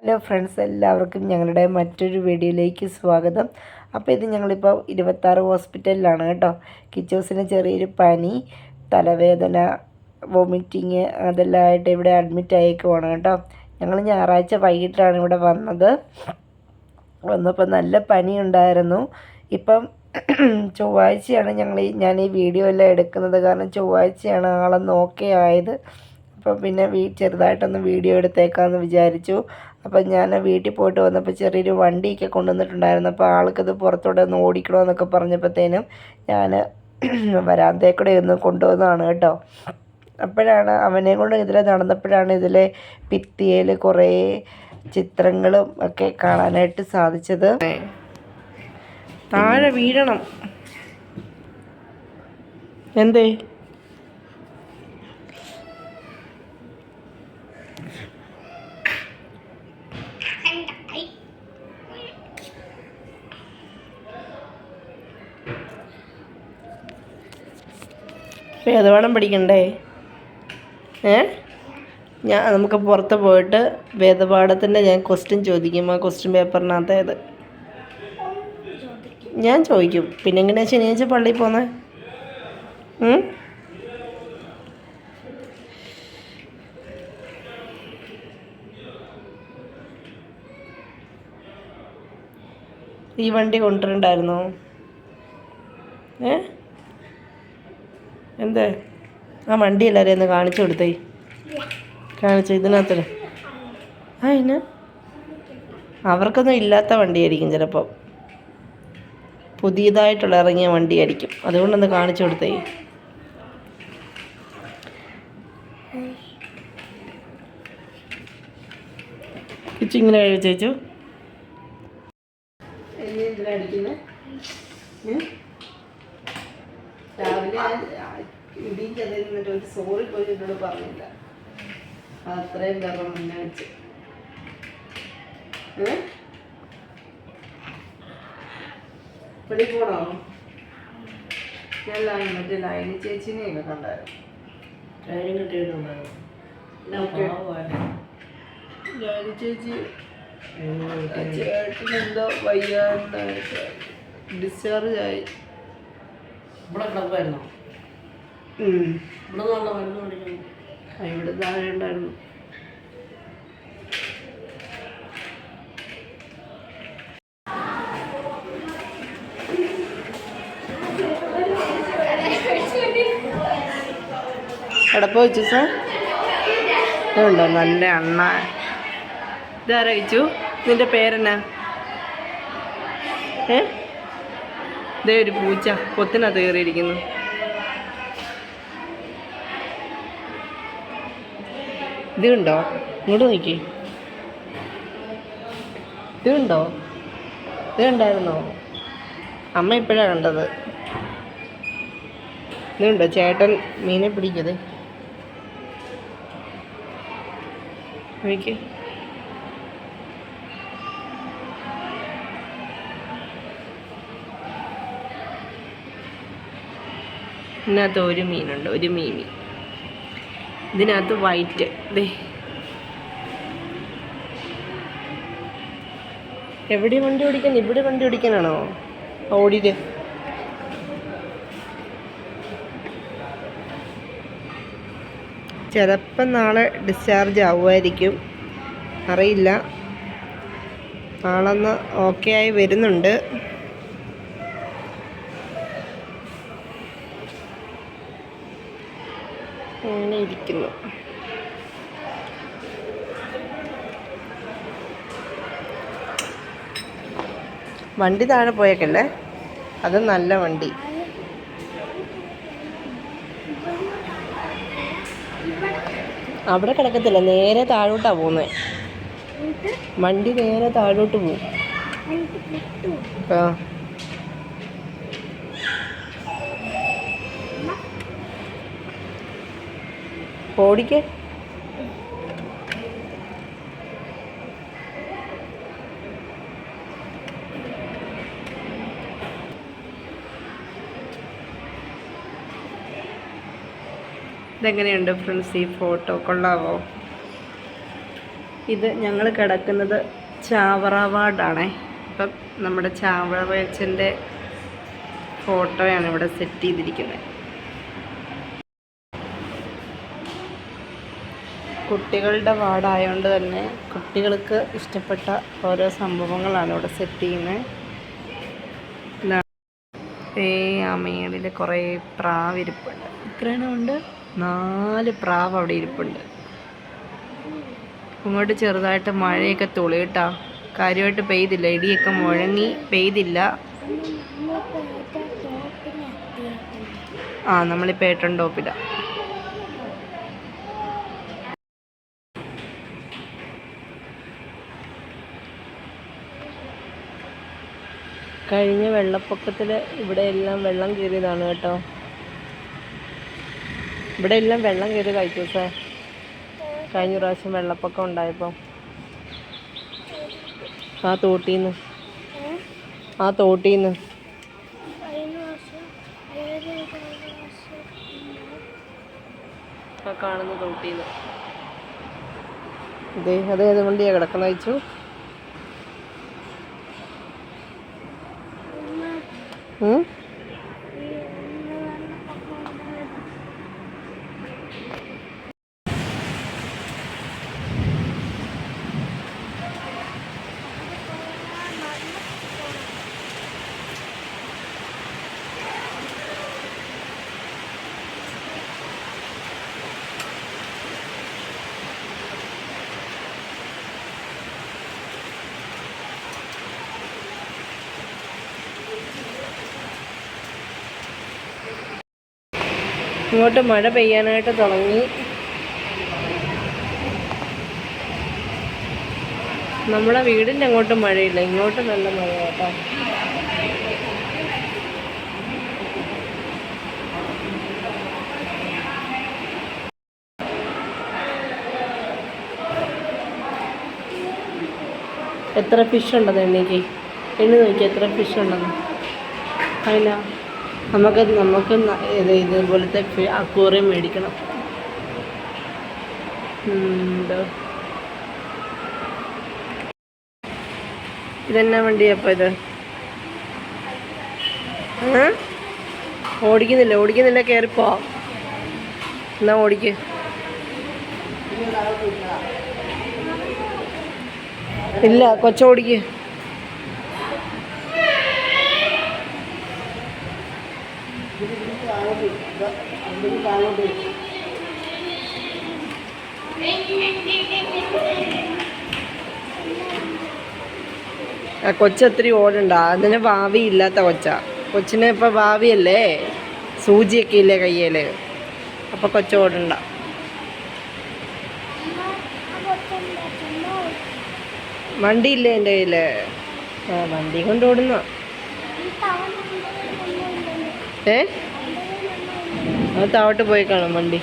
Hello friends, എല്ലാവർക്കും ഞങ്ങളുടെ മറ്റൊരു വീഡിയോയിലേക്ക് സ്വാഗതം. അപ്പോൾ ഇത് ഞങ്ങളിപ്പോൾ 26 ഹോസ്പിറ്റലിലാണ് കേട്ടോ. കിച്ചോസിന് ചെറിയൊരു പനി, തലവേദന, വോമിറ്റിങ് അതെല്ലാം ആയിട്ട് ഇവിടെ അഡ്മിറ്റ് ആയേക്കുവാണ് കേട്ടോ. ഞങ്ങൾ ഞായറാഴ്ച വൈകിട്ടാണ് ഇവിടെ വന്നപ്പോൾ നല്ല പനി ഉണ്ടായിരുന്നു. ഇപ്പം ചൊവ്വാഴ്ചയാണ് ഞാൻ ഈ വീഡിയോ എല്ലാം എടുക്കുന്നത്, കാരണം ചൊവ്വാഴ്ചയാണ് ആളൊന്ന് ഓക്കെ ആയത്. അപ്പോൾ പിന്നെ ചെറുതായിട്ടൊന്ന് വീഡിയോ എടുത്തേക്കാമെന്ന് വിചാരിച്ചു. അപ്പം ഞാൻ വീട്ടിൽ പോയിട്ട് വന്നപ്പോൾ ചെറിയൊരു വണ്ടിയൊക്കെ കൊണ്ടുവന്നിട്ടുണ്ടായിരുന്നു. അപ്പോൾ ആൾക്കത് പുറത്തോടെ ഒന്ന് ഓടിക്കണമെന്നൊക്കെ പറഞ്ഞപ്പോഴത്തേനും ഞാൻ വരാന്തേക്കൂടെ ഒന്ന് കൊണ്ടുവന്നതാണ് കേട്ടോ. അപ്പോഴാണ് അവനെ കൊണ്ട് ഇതിലെ നടന്നപ്പോഴാണ് ഇതിലെ ഭിത്തിയിൽ കുറേ ചിത്രങ്ങളും ഒക്കെ കാണാനായിട്ട് സാധിച്ചത്. താഴെ വീഴണം എന്തേ? വേദപാഠം പഠിക്കണ്ടേ? നമുക്ക് പുറത്ത് പോയിട്ട് വേദപാഠത്തിൻ്റെ ഞാൻ ക്വസ്റ്റ്യൻ ചോദിക്കും. ആ ക്വസ്റ്റ്യൻ പേപ്പറിനകത്തേത് ഞാൻ ചോദിക്കും. പിന്നെ എങ്ങനെയാ ശനിയാഴ്ച പള്ളിയിൽ പോകുന്നത്? ഈ വണ്ടി കൊണ്ടുവരണ്ടായിരുന്നോ? എന്തേ ആ വണ്ടി എല്ലാവരെയും ഒന്ന് കാണിച്ചു കൊടുത്തേ. കാണിച്ചു ഇതിനകത്ത്. അതിന് അവർക്കൊന്നും ഇല്ലാത്ത വണ്ടിയായിരിക്കും, ചിലപ്പോൾ പുതിയതായിട്ടുള്ള ഇറങ്ങിയ വണ്ടിയായിരിക്കും. അതുകൊണ്ടൊന്ന് കാണിച്ചു കൊടുത്തേ. ഇച്ചിങ്ങനെ കഴിച്ചേച്ചു. എന്തിനടിക്കുന്നത്? രാവിലെ ഇടിയും ചെറിയ ഒരു സോറി പോയി എന്നോട് പറഞ്ഞില്ല. അത്രയും കാരണം മുന്നേ വെച്ച് വെളി പോണോ? ഞാൻ മറ്റേ ലൈനി ചേച്ചിനെയൊക്കെ കണ്ടായിരുന്നു. ലൈനി കിട്ടിയിട്ടുണ്ടായിരുന്നു. ലൈനി ചേച്ചി ചേട്ടനെന്തോ വയ്യാണ്ടായിട്ട് ഡിസ്ചാർജ് ആയി. ഇവിടെ കിടക്കുമായിരുന്നോ? ഇവിടെ താഴെ ഉണ്ടായിരുന്നു. എടപ്പോ വെച്ചു സാർ ഇതുണ്ടോ? നല്ല അണ്ണ. ഇതാരാ വെച്ചു? നിന്റെ പേരെന്നാ? ഇതേ ഒരു പൂച്ച പൊത്തിനകത്ത് കയറിയിരിക്കുന്നു. ഇതുണ്ടോ? ഇങ്ങോട്ട് നോക്കി. ഇതുണ്ടോ? ഇത് കണ്ടായിരുന്നോ? അമ്മ ഇപ്പോഴാണ് കണ്ടത്. ഇതുണ്ടോ? ചേട്ടൻ മീനെ പിടിക്കത് നോക്കി. ഇതിനകത്ത് ഒരു മീനുണ്ട്, ഒരു മീമി. ഇതിനകത്ത് വൈറ്റ്. എവിടെ വണ്ടി ഓടിക്കാൻ? ഇവിടെ വണ്ടി ഓടിക്കാനാണോ ഓടിയത്? ചിലപ്പം നാളെ ഡിസ്ചാർജ് ആവുമായിരിക്കും, അറിയില്ല. നാളൊന്ന് ഓക്കെ ആയി വരുന്നുണ്ട്. അങ്ങനെ ഇരിക്കുന്നു. വണ്ടി താഴെ പോയേക്കല്ലേ, അത് നല്ല വണ്ടി. അവിടെ കിടക്കത്തില്ല, നേരെ താഴോട്ടാണ് പോകുന്നത്. വണ്ടി നേരെ താഴോട്ട് പോകും. ഓടിക്കേ. ഇതെങ്ങനെയുണ്ട് ഫ്രണ്ട്സ് ഈ ഫോട്ടോ? കൊള്ളാവോ? ഇത് ഞങ്ങൾ കിടക്കുന്നത് ചാവറ വാർഡാണേ. ഇപ്പം നമ്മുടെ ചാവറ വെച്ചൻ്റെ ഫോട്ടോയാണ് ഇവിടെ സെറ്റ് ചെയ്തിരിക്കുന്നത്. കുട്ടികളുടെ വാർഡായതുകൊണ്ട് തന്നെ കുട്ടികൾക്ക് ഇഷ്ടപ്പെട്ട ഓരോ സംഭവങ്ങളാണ് ഇവിടെ സെറ്റ് ചെയ്യുന്നത്. ആ മേളിൽ കുറേ പ്രാവ് ഇരിപ്പുണ്ട്. എത്രയെണ്ണമുണ്ട്? 4 പ്രാവ് അവിടെ ഇരിപ്പുണ്ട്. ഇങ്ങോട്ട് ചെറുതായിട്ട് മഴയൊക്കെ തുളിയിട്ടാ, കാര്യമായിട്ട് പെയ്തില്ല. ഇടിയൊക്കെ മുഴങ്ങി പെയ്തില്ല. നമ്മളിപ്പോൾ ഏട്ടൻ ടോപ്പിലാണ്. കഴിഞ്ഞ വെള്ളപ്പൊക്കത്തിൽ ഇവിടെ എല്ലാം വെള്ളം കയറിയതാണ് കേട്ടോ. ഇവിടെ എല്ലാം വെള്ളം കയറി കഴിച്ചു സാർ. കഴിഞ്ഞ പ്രാവശ്യം വെള്ളപ്പൊക്കം ഉണ്ടായപ്പോൾ ആ തോട്ടീന്ന് കാണുന്ന തോട്ടീന്ന് അതേത് വണ്ടിയാണ് കിടക്കുന്ന അയച്ചു. ഇങ്ങോട്ട് മഴ പെയ്യാനായിട്ട് തുടങ്ങി. നമ്മളെ വീടിൻ്റെ അങ്ങോട്ട് മഴയില്ല, ഇങ്ങോട്ട് നല്ല മഴ കേട്ടോ. എത്ര ഫിഷ് ഉണ്ടെന്ന് എണ്ണി നോക്കി, എത്ര ഫിഷ് ഉണ്ടെന്ന്. അതില്ല, നമുക്ക് ഇതുപോലത്തെ അക്വേറിയം മേടിക്കണം. ഇതെന്നാ വണ്ടിയപ്പോൾ ഇത്? ഓടിക്കുന്നില്ല, കയറിപ്പോ. എന്നാ ഓടിക്ക്. ഇല്ല, കൊച്ചോടിക്ക്. കൊച്ചൊത്തിരി ഓടണ്ട, അതിന് ഭാവി ഇല്ലാത്ത കൊച്ചിന് ഇപ്പം ഭാവിയല്ലേ, സൂചിയൊക്കെ ഇല്ലേ കയ്യിൽ, അപ്പം കൊച്ചോടണ്ട. വണ്ടിയില്ലേ എൻ്റെ കയ്യിൽ? വണ്ടി കൊണ്ട് ഓടുന്ന അത് താവട്ട് പോയി കാണും വണ്ടി.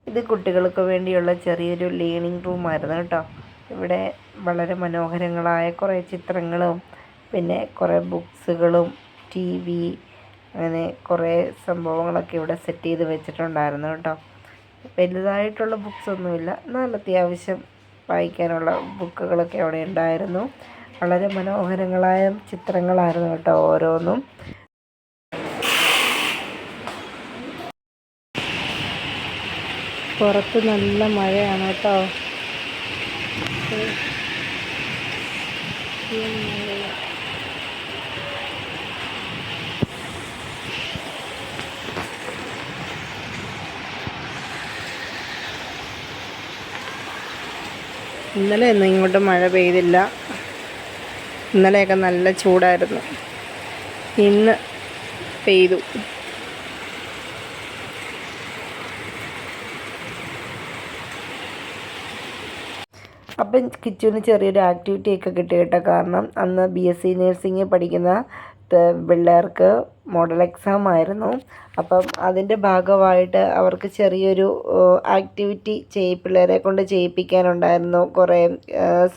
ഇത് കുട്ടികൾക്ക് വേണ്ടിയുള്ള ചെറിയൊരു ലേണിംഗ് റൂമായിരുന്നു കേട്ടോ. ഇവിടെ വളരെ മനോഹരങ്ങളായ കുറേ ചിത്രങ്ങളും പിന്നെ കുറേ ബുക്സുകളും TV അങ്ങനെ കുറേ സംഭവങ്ങളൊക്കെ ഇവിടെ സെറ്റ് ചെയ്ത് വെച്ചിട്ടുണ്ടായിരുന്നു കേട്ടോ. വലുതായിട്ടുള്ള ബുക്സൊന്നുമില്ല, എന്നാൽ അത്യാവശ്യം വായിക്കാനുള്ള ബുക്കുകളൊക്കെ അവിടെ ഉണ്ടായിരുന്നു. വളരെ മനോഹരങ്ങളായ ചിത്രങ്ങളായിരുന്നു കേട്ടോ ഓരോന്നും. പുറത്ത് നല്ല മഴയാണ് കേട്ടോ. ഇന്നലെ ഒന്നും ഇങ്ങോട്ട് മഴ പെയ്തില്ല. ഇന്നലെയൊക്കെ നല്ല ചൂടായിരുന്നു, ഇന്ന് പെയ്തു. അപ്പം കിച്ചുവിന് ചെറിയൊരു ആക്ടിവിറ്റിയൊക്കെ കിട്ടി കേട്ടോ. കാരണം അന്ന് BSc നഴ്സിംഗ് പഠിക്കുന്ന പിള്ളേർക്ക് മോഡൽ എക്സാം ആയിരുന്നു. അപ്പം അതിൻ്റെ ഭാഗമായിട്ട് അവർക്ക് ചെറിയൊരു ആക്ടിവിറ്റി പിള്ളേരെ കൊണ്ട് ചെയ്യിപ്പിക്കാനുണ്ടായിരുന്നു. കുറേ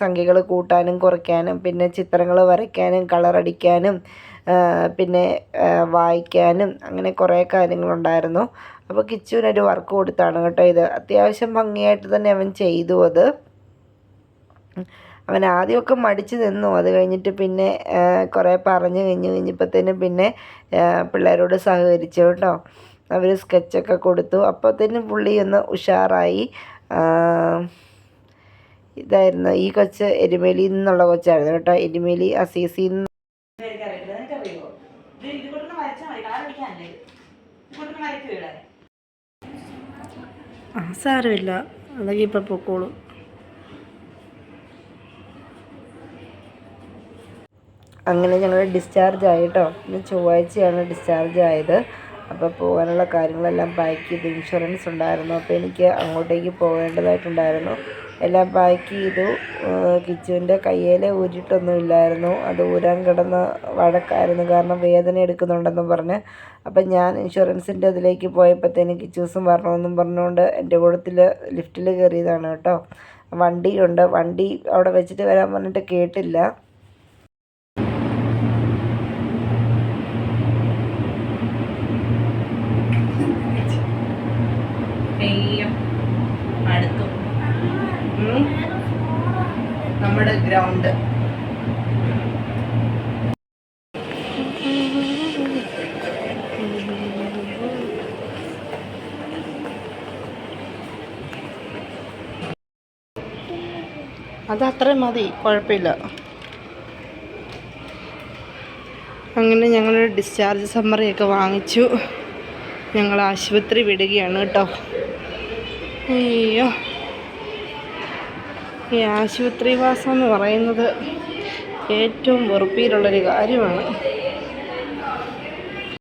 സംഖ്യകൾ കൂട്ടാനും കുറയ്ക്കാനും പിന്നെ ചിത്രങ്ങൾ വരയ്ക്കാനും കളറടിക്കാനും പിന്നെ വായിക്കാനും അങ്ങനെ കുറേ കാര്യങ്ങളുണ്ടായിരുന്നു. അപ്പോൾ കിച്ചുവിനൊരു വർക്ക് കൊടുത്താണ് കേട്ടോ ഇത്. അത്യാവശ്യം ഭംഗിയായിട്ട് തന്നെ അവൻ ചെയ്തു അത്. അവൻ ആദ്യമൊക്കെ മടിച്ച് നിന്നു. അത് കഴിഞ്ഞിട്ട് പിന്നെ കുറേ പറഞ്ഞു കഴിഞ്ഞപ്പോഴത്തേനും പിന്നെ പിള്ളേരോട് സഹകരിച്ചു കേട്ടോ. അവർ സ്കെച്ചൊക്കെ കൊടുത്തു. അപ്പോഴത്തേനും പുള്ളി ഒന്ന് ഉഷാറായി. ഇതായിരുന്നു ഈ കൊച്ച് എരുമേലിയിൽ നിന്നുള്ള കൊച്ചായിരുന്നു കേട്ടോ. എരുമേലി അസീസിയിൽ നിന്ന്. സാരമില്ല, അതൊക്കെ ഇപ്പം പൊക്കോളും. അങ്ങനെ ഞങ്ങൾ ഡിസ്ചാർജ് ആയി കേട്ടോ. ഇന്ന് ചൊവ്വാഴ്ചയാണ് ഡിസ്ചാർജ് ആയത്. അപ്പോൾ പോകാനുള്ള കാര്യങ്ങളെല്ലാം പാക്ക് ചെയ്തു. ഇൻഷുറൻസ് ഉണ്ടായിരുന്നു, അപ്പോൾ എനിക്ക് അങ്ങോട്ടേക്ക് പോകേണ്ടതായിട്ടുണ്ടായിരുന്നു. എല്ലാം പാക്ക് ചെയ്തു. കിച്ചുവിൻ്റെ കയ്യിൽ ഊരിയിട്ടൊന്നുമില്ലായിരുന്നു. അത് ഊരാൻ കിടന്ന വഴക്കായിരുന്നു, കാരണം വേദന എടുക്കുന്നുണ്ടെന്നും പറഞ്ഞ്. അപ്പം ഞാൻ ഇൻഷുറൻസിൻ്റെ അതിലേക്ക് പോയപ്പോഴത്തേന് കിച്ചൂസും വരണമെന്നും പറഞ്ഞുകൊണ്ട് എൻ്റെ കൂട്ടത്തിൽ ലിഫ്റ്റിൽ കയറിയതാണ് കേട്ടോ. വണ്ടിയുണ്ട്, വണ്ടി അവിടെ വെച്ചിട്ട് വരാൻ പറഞ്ഞിട്ട് കേട്ടില്ല. അടുത്തു നമ്മുടെ ഗ്രൗണ്ട്. അതത്രയും മതി, കുഴപ്പമില്ല. അങ്ങനെ ഞങ്ങൾ ഡിസ്ചാർജ് സമ്മറിയൊക്കെ വാങ്ങിച്ചു. ഞങ്ങൾ ആശുപത്രി വിടുകയാണ് കേട്ടോ. അയ്യോ, ഈ ആശുപത്രി വാസം എന്ന് പറയുന്നത് ഏറ്റവും വെറുപ്പിയിലുള്ളൊരു കാര്യമാണ്.